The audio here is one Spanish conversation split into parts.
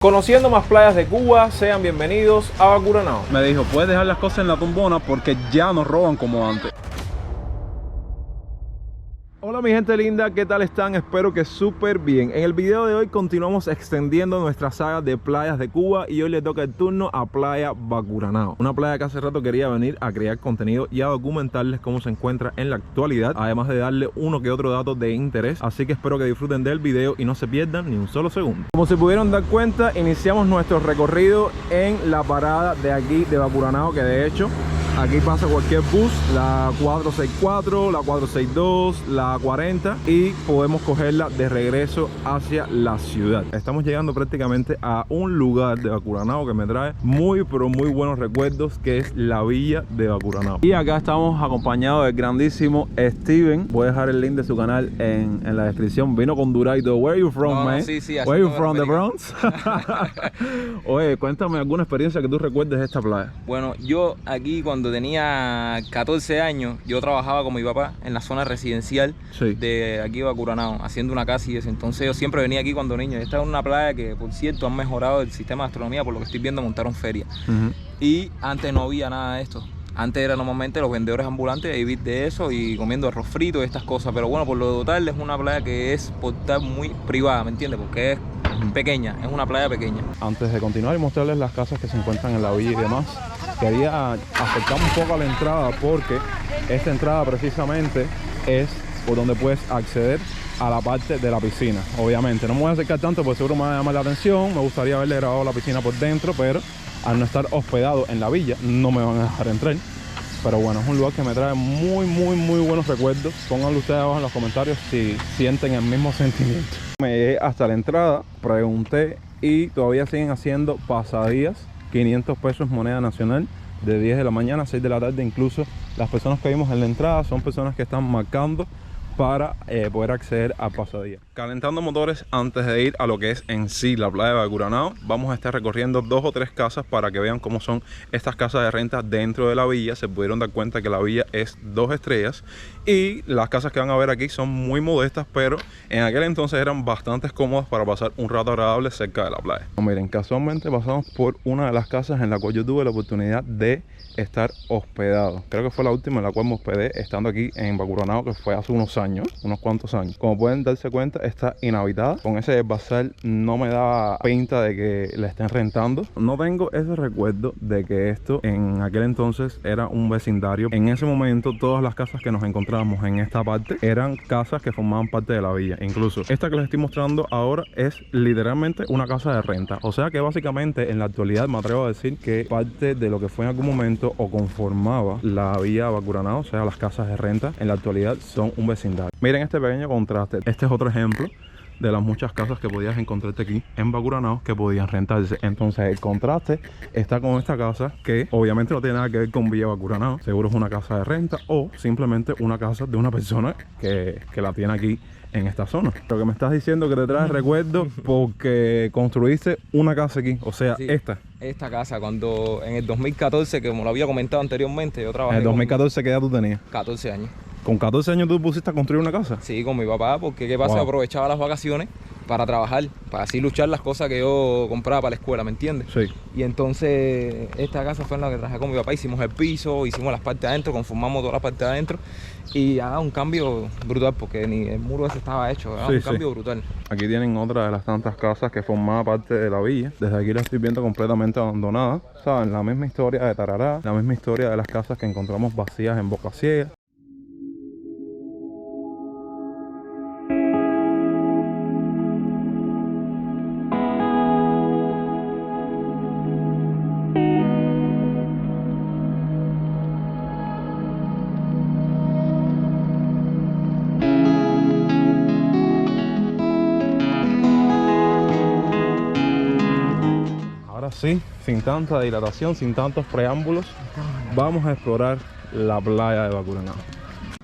Conociendo más playas de Cuba, sean bienvenidos a Bacuranao. Me dijo, puedes dejar las cosas en la tumbona porque ya no roban como antes. Hola mi gente linda, ¿qué tal están? Espero que súper bien. En el video de hoy continuamos extendiendo nuestra saga de playas de Cuba y hoy le toca el turno a Playa Bacuranao. Una playa que hace rato quería venir a crear contenido y a documentarles cómo se encuentra en la actualidad, además de darle uno que otro dato de interés. Así que espero que disfruten del video y no se pierdan ni un solo segundo. Como se pudieron dar cuenta, iniciamos nuestro recorrido en la parada de aquí de Bacuranao, que de hecho aquí pasa cualquier bus, la 464, la 462, la 40 y podemos cogerla de regreso hacia la ciudad. Estamos llegando prácticamente a un lugar de Bacuranao que me trae muy pero muy buenos recuerdos, que es la villa de Bacuranao. Y acá estamos acompañados del grandísimo Steven. Voy a dejar el link de su canal en la descripción. Vino con Duraito. Where are you from, man? Sí, Where are you from, the Bronx? Oye, cuéntame alguna experiencia que tú recuerdes de esta playa. Bueno, yo aquí cuando tenía 14 años, yo trabajaba con mi papá en la zona residencial de aquí de Bacuranao, haciendo una casa y eso. Entonces yo siempre venía aquí cuando niño. Esta es una playa que, por cierto, han mejorado el sistema de astronomía, por lo que estoy viendo, montaron feria. Y antes no había nada de esto. Antes eran normalmente los vendedores ambulantes, vivir de eso y comiendo arroz frito y estas cosas. Pero bueno, por lo total es una playa que es por estar muy privada, ¿me entiendes? Porque es pequeña, es una playa pequeña. Antes de continuar y mostrarles las casas que se encuentran en la villa y demás, quería acercarme un poco a la entrada, porque esta entrada precisamente es por donde puedes acceder a la parte de la piscina. Obviamente no me voy a acercar tanto porque seguro me va a llamar la atención, me gustaría haberle grabado la piscina por dentro, pero al no estar hospedado en la villa no me van a dejar entrar. Pero bueno, es un lugar que me trae muy buenos recuerdos. Pónganlo ustedes abajo en los comentarios si sienten el mismo sentimiento. Me llegué hasta la entrada, pregunté y todavía siguen haciendo pasadías, 500 pesos moneda nacional, de 10 de la mañana a 6 de la tarde. Incluso las personas que vimos en la entrada son personas que están marcando para poder acceder a pasadía. Calentando motores antes de ir a lo que es en sí la playa de Bacuranao, vamos a estar recorriendo 2 o 3 casas para que vean cómo son estas casas de renta dentro de la villa. Se pudieron dar cuenta que la villa es 2 estrellas y las casas que van a ver aquí son muy modestas, pero en aquel entonces eran bastante cómodas para pasar un rato agradable cerca de la playa. Miren, casualmente pasamos por una de las casas en la cual yo tuve la oportunidad de estar hospedado. Creo que fue la última en la cual me hospedé estando aquí en Bacuranao, que fue hace unos cuantos años. Como pueden darse cuenta, está inhabitada. Con ese bazar no me da pinta de que la estén rentando. No tengo ese recuerdo de que esto en aquel entonces era un vecindario. En ese momento todas las casas que nos encontrábamos en esta parte eran casas que formaban parte de la villa. Incluso esta que les estoy mostrando ahora es literalmente una casa de renta. O sea que básicamente en la actualidad me atrevo a decir que parte de lo que fue en algún momento o conformaba la villa Bacuranao, o sea las casas de renta, en la actualidad son un vecindario. Miren este pequeño contraste. Este es otro ejemplo de las muchas casas que podías encontrarte aquí en Bacuranao que podían rentarse. Entonces el contraste está con esta casa, que obviamente no tiene nada que ver con Villa Bacuranao. Seguro es una casa de renta o simplemente una casa de una persona que la tiene aquí en esta zona. Lo que me estás diciendo que te trae recuerdos porque construiste una casa aquí, o sea, sí, esta casa, cuando en el 2014, que como lo había comentado anteriormente, yo trabajé. ¿En el 2014 qué edad tú tenías? 14 años. ¿Con 14 años tú pusiste a construir una casa? Sí, con mi papá, porque qué pasa, aprovechaba las vacaciones para trabajar, para así luchar las cosas que yo compraba para la escuela, ¿me entiendes? Sí. Y entonces esta casa fue en la que trabajé con mi papá, hicimos el piso, hicimos las partes de adentro, conformamos todas las partes de adentro y un cambio brutal, porque ni el muro ese estaba hecho, un cambio brutal. Aquí tienen otra de las tantas casas que formaban parte de la villa. Desde aquí la estoy viendo completamente abandonada. Saben, la misma historia de Tarará, la misma historia de las casas que encontramos vacías en Boca Ciega. Sí, sin tanta dilatación, sin tantos preámbulos, vamos a explorar la playa de Bacuranao.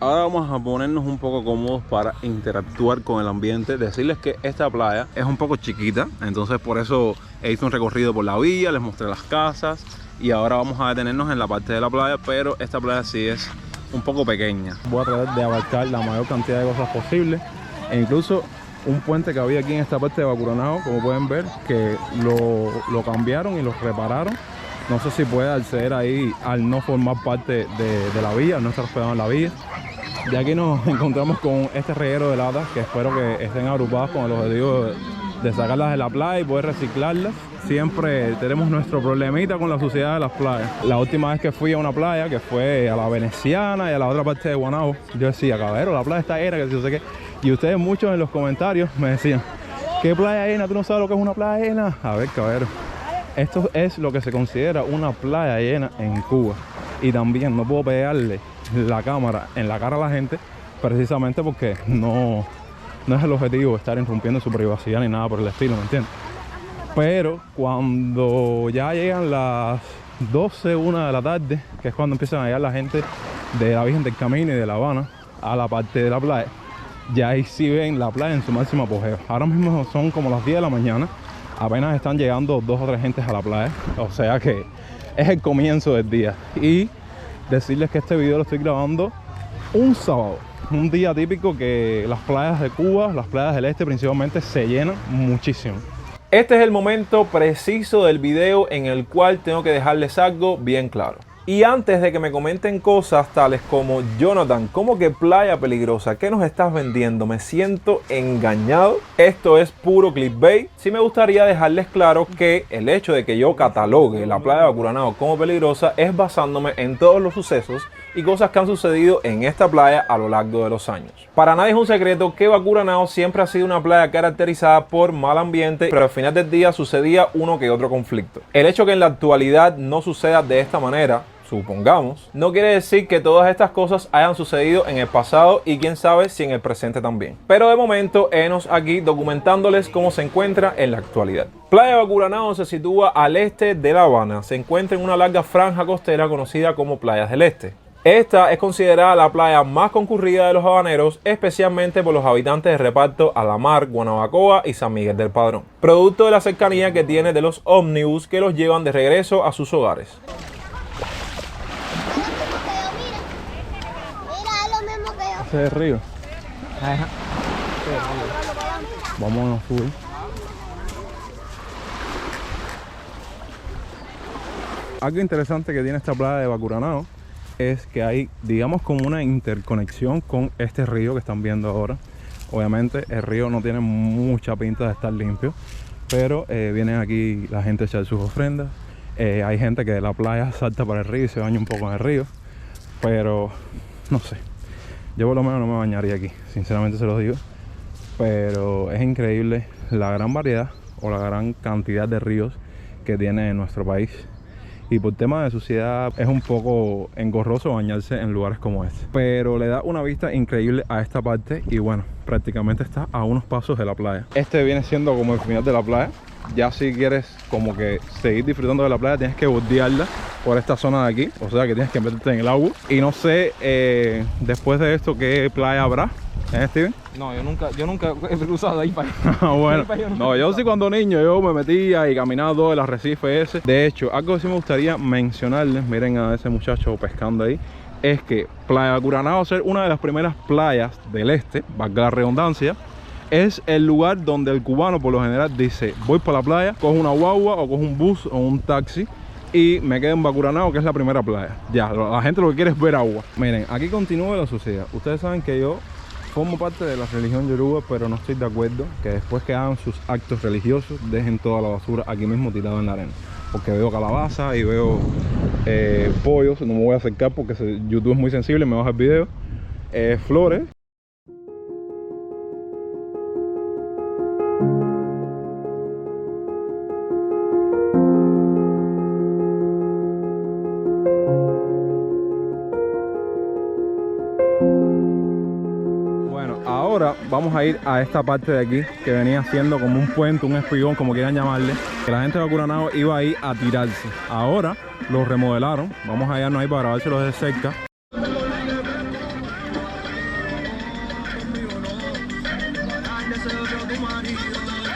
Ahora vamos a ponernos un poco cómodos para interactuar con el ambiente. Decirles que esta playa es un poco chiquita, entonces por eso he hecho un recorrido por la villa, les mostré las casas y ahora vamos a detenernos en la parte de la playa, pero esta playa sí es un poco pequeña. Voy a tratar de abarcar la mayor cantidad de cosas posible e incluso un puente que había aquí en esta parte de Bacuranao, como pueden ver, que lo cambiaron y lo repararon. No sé si puede acceder ahí al no formar parte de la vía, al no estar hospedado en la vía. De aquí nos encontramos con este reguero de latas que espero que estén agrupadas con el objetivo de sacarlas de la playa y poder reciclarlas. Siempre tenemos nuestro problemita con la suciedad de las playas. La última vez que fui a una playa, que fue a la Veneciana y a la otra parte de Guanabo, yo decía, caballero, la playa está llena, que yo sé qué. Y ustedes muchos en los comentarios me decían, ¿qué playa llena? ¿Tú no sabes lo que es una playa llena? A ver, caballero, esto es lo que se considera una playa llena en Cuba. Y también no puedo pegarle la cámara en la cara a la gente, precisamente porque no es el objetivo estar irrumpiendo su privacidad ni nada por el estilo, ¿me entiendes? Pero cuando ya llegan las 12, 1 de la tarde, que es cuando empiezan a llegar la gente de la Virgen del Camino y de La Habana a la parte de la playa, ya ahí sí ven la playa en su máximo apogeo. Ahora mismo son como las 10 de la mañana, apenas están llegando 2 o 3 gentes a la playa, o sea que es el comienzo del día. Y decirles que este video lo estoy grabando un sábado, un día típico que las playas de Cuba, las playas del este principalmente, se llenan muchísimo. Este es el momento preciso del video en el cual tengo que dejarles algo bien claro. Y antes de que me comenten cosas tales como, Jonathan, ¿cómo que playa peligrosa? ¿Qué nos estás vendiendo? Me siento engañado. Esto es puro clickbait. Sí me gustaría dejarles claro que el hecho de que yo catalogue la playa de Bacuranao como peligrosa es basándome en todos los sucesos y cosas que han sucedido en esta playa a lo largo de los años. Para nadie es un secreto que Bacuranao siempre ha sido una playa caracterizada por mal ambiente, pero al final del día sucedía uno que otro conflicto. El hecho que en la actualidad no suceda de esta manera, supongamos, no quiere decir que todas estas cosas hayan sucedido en el pasado y quién sabe si en el presente también. Pero de momento, enos aquí documentándoles cómo se encuentra en la actualidad. Playa Bacuranao se sitúa al este de La Habana. Se encuentra en una larga franja costera conocida como Playas del Este. Esta es considerada la playa más concurrida de los habaneros, especialmente por los habitantes de reparto Alamar, Guanabacoa y San Miguel del Padrón, producto de la cercanía que tiene de los ómnibus que los llevan de regreso a sus hogares. Ese es el río. Ajá. Vamos a subir. Algo interesante que tiene esta playa de Bacuranao es que hay, digamos, como una interconexión con este río que están viendo ahora. Obviamente el río no tiene mucha pinta de estar limpio, pero vienen aquí la gente a echar sus ofrendas. Hay gente que de la playa salta para el río y se baña un poco en el río, pero no sé, yo por lo menos no me bañaría aquí, sinceramente se los digo. Pero es increíble la gran variedad o la gran cantidad de ríos que tiene en nuestro país. Y por tema de suciedad es un poco engorroso bañarse en lugares como este, pero le da una vista increíble a esta parte. Y bueno, prácticamente está a unos pasos de la playa. Este viene siendo como el final de la playa. Ya si quieres como que seguir disfrutando de la playa, tienes que bordearla por esta zona de aquí, o sea que tienes que meterte en el agua. Y no sé, después de esto, ¿qué playa habrá? Steven? No, yo nunca he cruzado ahí para bueno, no, yo sí, cuando niño yo me metía y caminaba todo el arrecife ese. De hecho, algo que sí me gustaría mencionarles, miren a ese muchacho pescando ahí, es que Playa Bacuranao, ser una de las primeras playas del este, valga la redundancia, es el lugar donde el cubano por lo general dice, voy para la playa, cojo una guagua o cojo un bus o un taxi y me quedo en Bacuranao, que es la primera playa. Ya, la gente lo que quiere es ver agua. Miren, aquí continúa la suciedad. Ustedes saben que yo formo parte de la religión yoruba, pero no estoy de acuerdo que después que hagan sus actos religiosos dejen toda la basura aquí mismo tirada en la arena. Porque veo calabaza y veo pollos, no me voy a acercar porque YouTube es muy sensible, me baja el video. Flores. Ahora vamos a ir a esta parte de aquí que venía siendo como un puente, un espigón, como quieran llamarle, que la gente de Bacuranao iba ahí a tirarse. Ahora lo remodelaron, vamos a irnos ahí para grabárselos de cerca.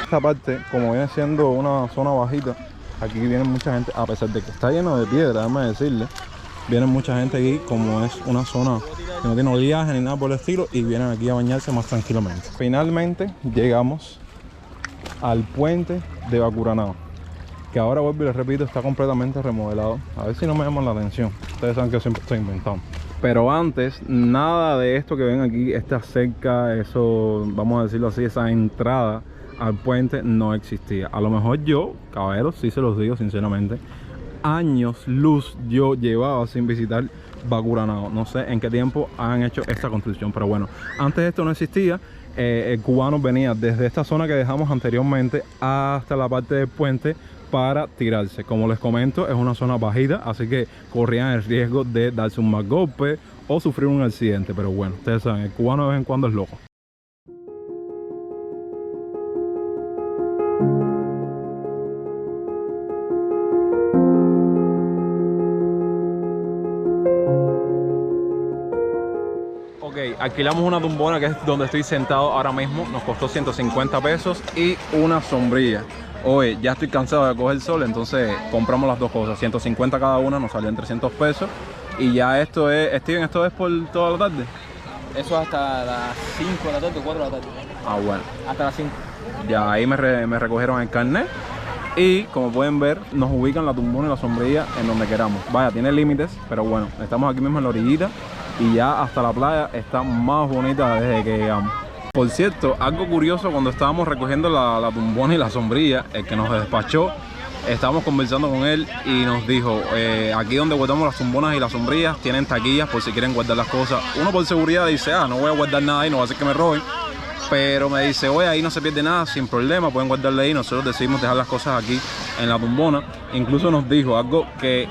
Esta parte, como viene siendo una zona bajita, aquí viene mucha gente, a pesar de que está lleno de piedra, déjame decirle, Viene mucha gente aquí, como es una zona que no tiene oleaje ni nada por el estilo, y vienen aquí a bañarse más tranquilamente. Finalmente llegamos al puente de Bacuranao, que ahora, vuelvo y les repito, está completamente remodelado. A ver si no me llama la atención. Ustedes saben que yo siempre estoy inventando. Pero antes, nada de esto que ven aquí, esta cerca, eso, vamos a decirlo así, esa entrada al puente no existía. A lo mejor yo, caballeros, sí se los digo sinceramente, años luz yo llevaba sin visitar Bacuranao. No sé en qué tiempo han hecho esta construcción, pero bueno, antes esto no existía. El cubano venía desde esta zona que dejamos anteriormente hasta la parte del puente para tirarse. Como les comento, es una zona bajita, así que corrían el riesgo de darse un mal golpe o sufrir un accidente. Pero bueno, ustedes saben, el cubano de vez en cuando es loco. Ok, alquilamos una tumbona, que es donde estoy sentado ahora mismo. Nos costó 150 pesos y una sombrilla. Oye, ya estoy cansado de coger sol, entonces compramos las dos cosas. 150 cada una, nos salían 300 pesos. Y ya esto es, Steven, ¿esto es por toda la tarde? Eso hasta las 5 de la tarde o 4 de la tarde. Ah, bueno. Hasta las 5. Ya ahí me recogieron el carnet. Y como pueden ver, nos ubican la tumbona y la sombrilla en donde queramos. Vaya, tiene límites, pero bueno, estamos aquí mismo en la orillita. Y ya hasta la playa está más bonita desde que llegamos. Por cierto, algo curioso, cuando estábamos recogiendo la tumbona y la sombrilla, el que nos despachó, estábamos conversando con él y nos dijo, aquí donde guardamos las tumbonas y las sombrillas tienen taquillas por si quieren guardar las cosas. Uno por seguridad dice, no voy a guardar nada ahí, no va a hacer que me roben. Pero me dice, oye, ahí no se pierde nada, sin problema, pueden guardarle ahí. Nosotros decidimos dejar las cosas aquí en la tumbona. Incluso nos dijo algo que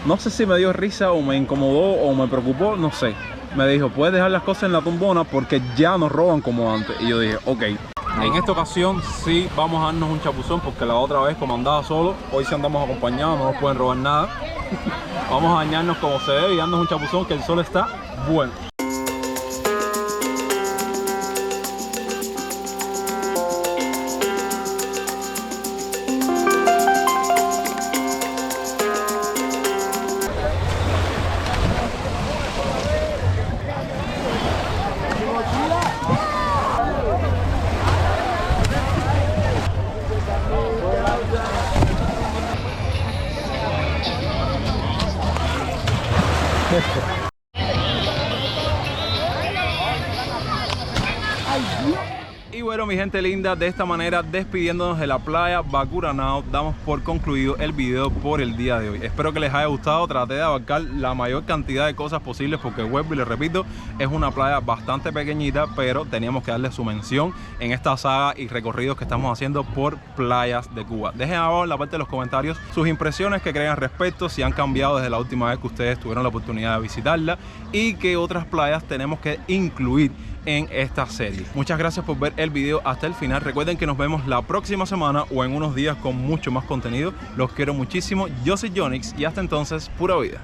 no sé si me dio risa o me incomodó o me preocupó, no sé. Me dijo, puedes dejar las cosas en la tumbona porque ya nos roban como antes. Y yo dije, ok. En esta ocasión sí vamos a darnos un chapuzón, porque la otra vez, como andaba solo, hoy sí andamos acompañados, no nos pueden robar nada. Vamos a bañarnos como se debe y darnos un chapuzón, que el sol está bueno. Y bueno, mi gente linda, de esta manera, despidiéndonos de la playa Bacuranao, damos por concluido el video por el día de hoy. Espero que les haya gustado. Traté de abarcar la mayor cantidad de cosas posibles, porque vuelvo y les repito, es una playa bastante pequeñita, pero teníamos que darle su mención en esta saga y recorridos que estamos haciendo por playas de Cuba. Dejen abajo en la parte de los comentarios sus impresiones, que creen al respecto, si han cambiado desde la última vez que ustedes tuvieron la oportunidad de visitarla y qué otras playas tenemos que incluir en esta serie. Muchas gracias por ver el video hasta el final. Recuerden que nos vemos la próxima semana o en unos días con mucho más contenido. Los quiero muchísimo. Yo soy Yonix y hasta entonces, pura vida.